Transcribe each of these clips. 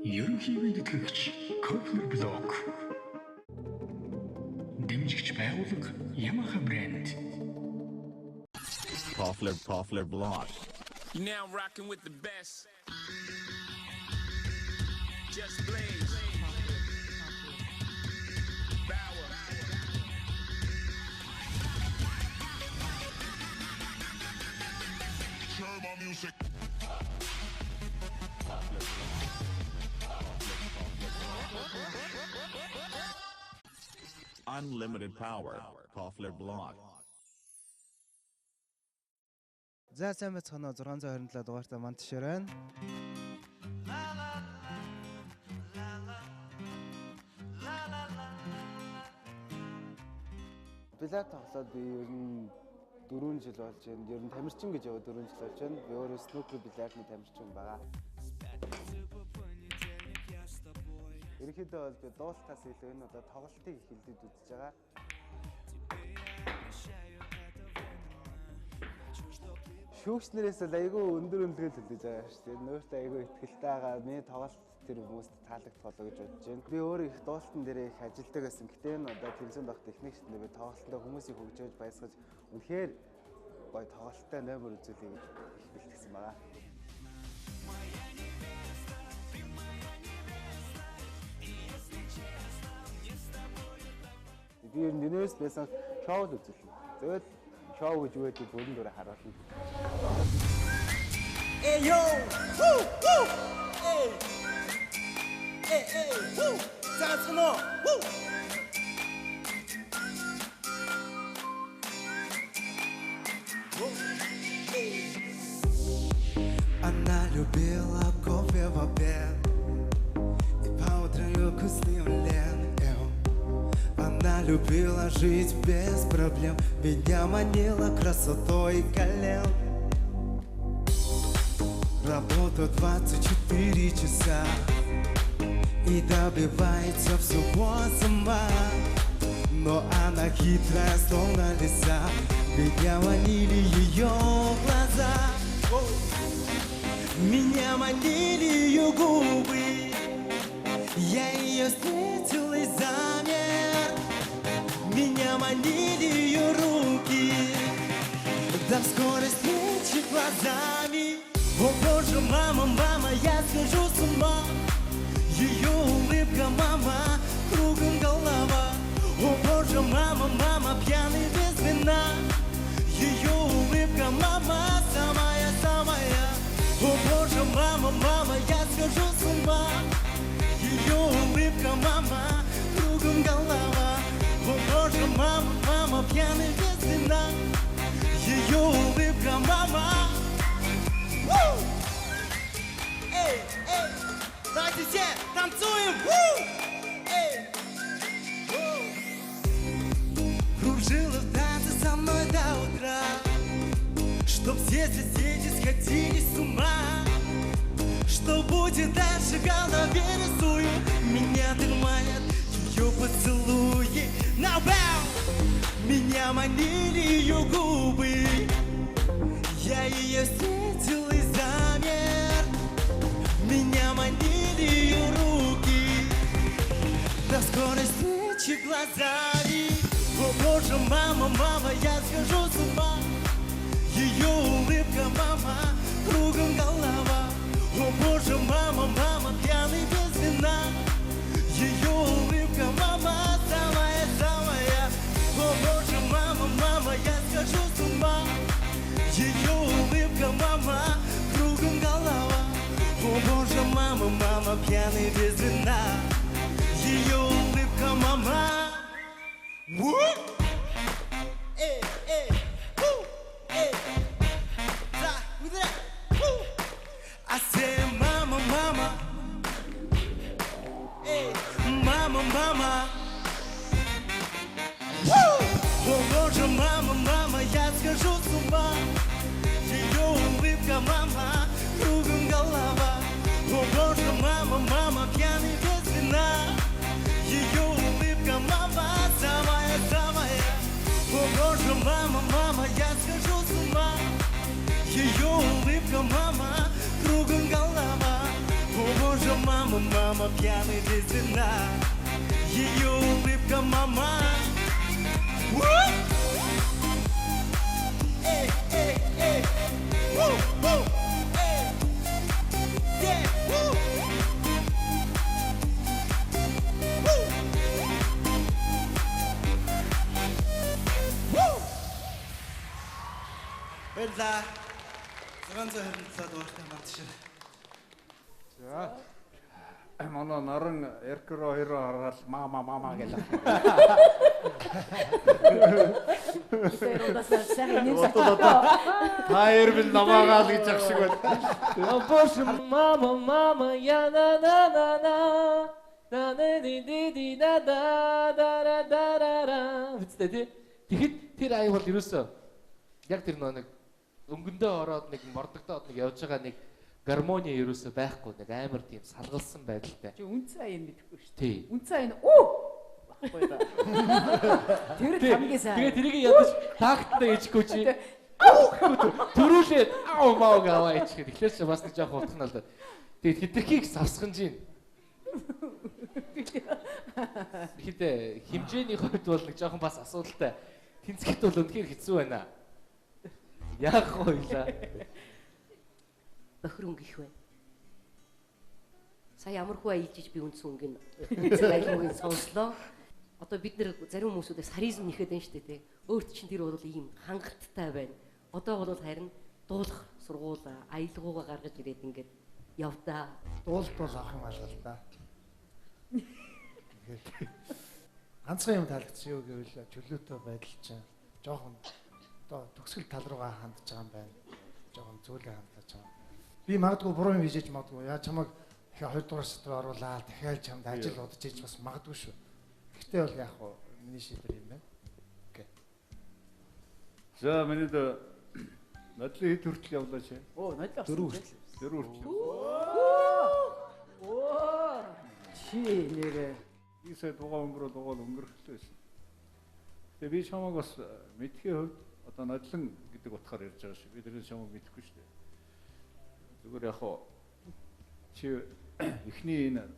Ерөнхий идэвхжигч Coffler Block. Дэмжигч байгууллага Yamaha брэнд. Coffler Block. You now rocking with the best. Just Blaze. Bauer. Turn my music. Unlimited power. Coffler Block. За сайн байцгаана 627 дугаартай манд тишээр байна. Билет тоглоод би ер нь 4 жил болж байна. Ер нь тамирчин гэж яваа 4 жил болж байна. Би өөрөө снукер билетны тамирчин байгаа. Ерөнхийдөө бол би дуулалтаас илүү энэ одоо тоглолтыг их хилдэд үзэж байгаа. Шүүгчнэрээс л айгүй өндөр үнэлгээ төлөж байгаа шүү дээ. Нөөртөө айгүй ихтгэлтэй байгаа. Миний тоглолт тэр хүмүүст таалагдах болоо гэж бодож байна. Би өөрөө их дуулалтан дээр их ажилдаг байсан. Гэтэ энэ одоо тэмцээнд байх техникчтэй би тоглолтоо хүмүүсийг хөгжөөж баясгаж үнэхээр гоё тоглолттой номер үзүүлэе гэж их бэлтгэсэн байгаа. Би ер нь нэрээс байсан шоу л үзүүлнэ. Зөвхөн шоу гэж юу гэдэг бүрэн дүрээ харуулна. Hey yo, woo woo, hey, hey hey, woo, dance more, woo. Она любила кофе в обед и по утрам вкусный лен. Она любила жить без проблем, меня манила красотой колен. Работа 24 часа и добивается всего сама. Но она хитрая, словно лиса, меня манили ее глаза. Меня манили ее губы, я ее встретил и замер. Меня манили ее руки, до скорой встречи глазами. О боже, мама, мама, я схожу с ума. Ее улыбка, мама, кругом голова. О боже, мама, мама, пьяный без вина. Ее улыбка, мама, самая-самая. О боже, мама, мама, я схожу с ума. Ее улыбка, мама, кругом голова. О боже, мама, мама, пьяный без вина. Ее улыбка, мама. Эй, эй, давайте все танцуем. Эй. Кружила в танце со мной до утра, чтоб все соседи сходили с ума. Что будет дальше, в голове рисую. Меня дурманят ее поцелуи. Now bow! Меня манили ее губы, я ее встретил и замер. Меня манили ее руки, до скорой встречи глазами. О боже, мама, мама, я схожу с ума. Ее улыбка, мама, кругом голова. О боже, мама, мама, пьяный без вина. Ее улыбка, мама, самая-самая. О боже, мама, мама, я схожу с ума. Ее улыбка, мама, кругом голова. О боже, мама, мама, пьяный без вина. Ее улыбка, мама. Эй, эй, эй. Да, куда? I say, мама, мама. Эй, мама, мама. О боже, мама, мама, я схожу с ума. Ее улыбка, мама, кругом голова. О боже, мама, мама, пьяный без вина. Ее улыбка, мама, самая-самая. О боже, мама, мама, я схожу с ума. Ее улыбка, мама, кругом голова. О боже, мама, мама, пьяная без вина. Ее улыбка, мама. Эй, эй, эй. Эй. Yeah. Баярлалаа. 627 дугаартай мартшаа. За. Манай наран эркро хоёроо хараад мама гэлээ. Таяр бил намаагаал гэж ах шиг байна. Бош мама я на ди да да. Тэгэхэд тэр аяг бол ерөөсөө яг тэр нэг өнгөндөө ороод нэг мордогдоод нэг явж байгаа нэг гармони ерөөсөө байхгүй нэг амар тийм салгалсан байдалтай. Чи үнцэн аян мэдэхгүй шүү Тий. дээ. Үнцэн аян оо баггүй да. Тэр хамгийн сайн. Тэгээ тэрийг ядаж такттай ээжгүй чи. Төрүүлээд аа маа гаваа ээчих. Тэгэхээр чи бас нэг жоох утгана л да. Тэгээд хитрхийг савсган жин. Хитэ хэмжээний хувьд бол нэг жоохон бас асуудалтай. Тэнцэхэд бол үнэхээр хэцүү байна. Яах вэ? Бохир өнгө их байна. Сая ямархуу аялжиж би үндсэн өнгөний айлгыг сонслоо. Одоо бид нэр зарим хүмүүсүүдээс харизм нэхэд байна шүү дээ. Өөрт чинь тэр бол ийм хангалттай байна. Одоо бол харин дуулах сургууль аялгуугаа гаргаж ирээд ингээд явдаа. Дуулт бол ах юм алгал да. Ганцхан юм таалагдсан юу гэвэл чөлөөтэй байдал чинь жоохон одоо төгсгөл тал руугаа хандж байгаа юм байна. Жоохон зөөлөн хандж байгаа. Би магадгүй буруу юм хийж магадгүй. Яа чамайг их 2 дугаар сэтэр оруулаад дахиад чамд ажил удаж хийж бас магадгүй шүү. Гэхдээ бол яг хуу миний шийдвэр юм байна. Окей. За миний дэ надлын хэд хүртэл явлаа чи? Оо, надлын 4 хүртэл. 4 хүртэл. Оо. Чи нэрээ. Ийсээ дугаа өнгөрөхлөөсөн. Тэгээ би чамайг бас мэдхийн хувьд одоо надлан гэдэг утгаар ярьж байгаа шүү. Би тэрийг чамайг мэдэхгүй шүү дээ. Зүгээр яг хоо чи эхний энэ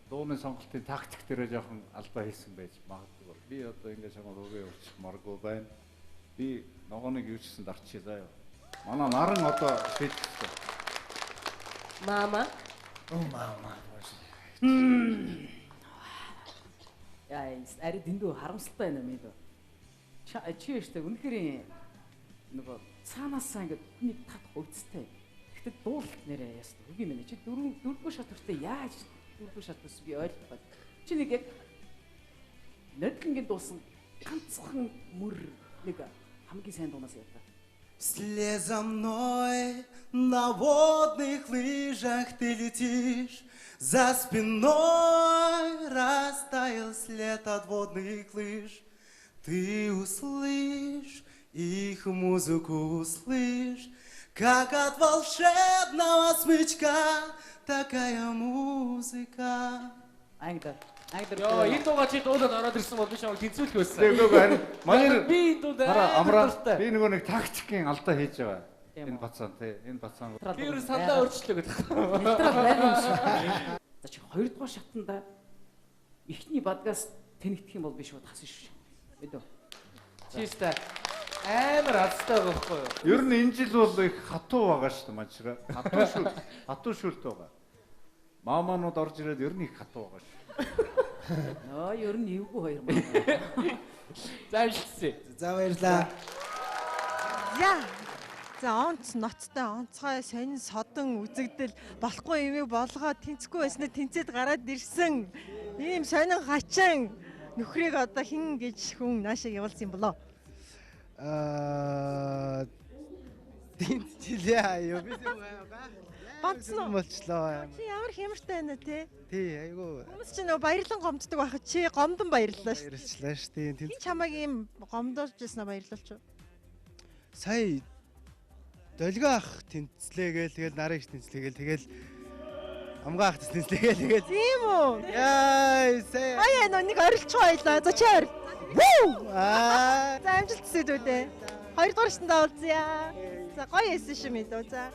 дууны сонголтын тактик дээр жоохон алдаа хийсэн байж магадгүй. Би одоо ингэ чамайг өгөө явуучих маргүй байна. Би ногооныг юу ч гэсэн дарчих заа юу. Манай наран одоо шийдчихсэн. Мама. Оо мама. Яа, ари дэндүү харамсалтай байна мэд. Чи яштай үнэхээр нөгөө цаанаасаа ингээд нэг тат хувцтай. Гэхдээ дуулалт нэрээ ястаа. Үгүй мэнэ чи дөрвөн шат хүртэл яаж дөрвөн шат ус би ойлгох бод. Чи нэг яг надлангийн дуусан ганцхан мөр нэг хамгийн сайн дуунаас яваа. Вслед за мной на водных лыжах ты летишь, за спиной растаял след от водных лыж. Ты услышь их музыку, услышь, как от волшебного смычка такая музыка. Ангда. Яа, энэ дуугаа чи дуулаад ороод ирсэн бол би чамайг тэнцүүлэх байсан. Тэгэхгүй байна. Манай би дууд амраа би нөгөө нэг тактикийн алдаа хийж байгаа. Энэ бацаан тий. Энэ бацаан. Би юу сандаа өөрчлөө гэдэг. За чи 2 дугаар шатанда ихний бадгаас тэнэгдэх юм бол би шууд хасна шүү. Мэдв. Чиста амар азтай байгаа байхгүй юу? Ер нь энэ жил бол их хатуу байгаа шүү дээ мачраа. Хатуу шүлт байгаа. Мааманууд орж ирээд ер нь их хатуу байгаа шүү. Нөө ер нь эвгүй хоёр маа. Заавшилсан. За баярлаа. За онц ноцтой онцгой сонин содон үзэгдэл болохгүй юм болгоод тэнцэхгүй байснаа тэнцээд гараад ирсэн. Ийм сонин хачин нөхрийг одоо хин гэж хүн наашаа явуулсан юм болоо. Тэнцлээ аяа би Бонцноо болчлоо. Чи ямар хямартай байна те? Тий, айгу. Хүмүүс чинь нөгөө баярлан гомддог байхад чи гомдон баярлалаа шүү. Баярлалаа шүү. Тийм. Би чамайг ийм гомдоож ирсэн баярлалч. Сая долгио ах тэнцлээгээл тэгэл нарыг тэнцлээгээл тэгэл амгаа ах тэнцлээгээл тэгэл. Тийм үү? Яа, сая. Аяа нэг орилч байлаа. За чи орил. За амжилт хүсэж үү те. 2 дугаар шатнд уулзъя. За гоё эсэ шүү мэдөө. За.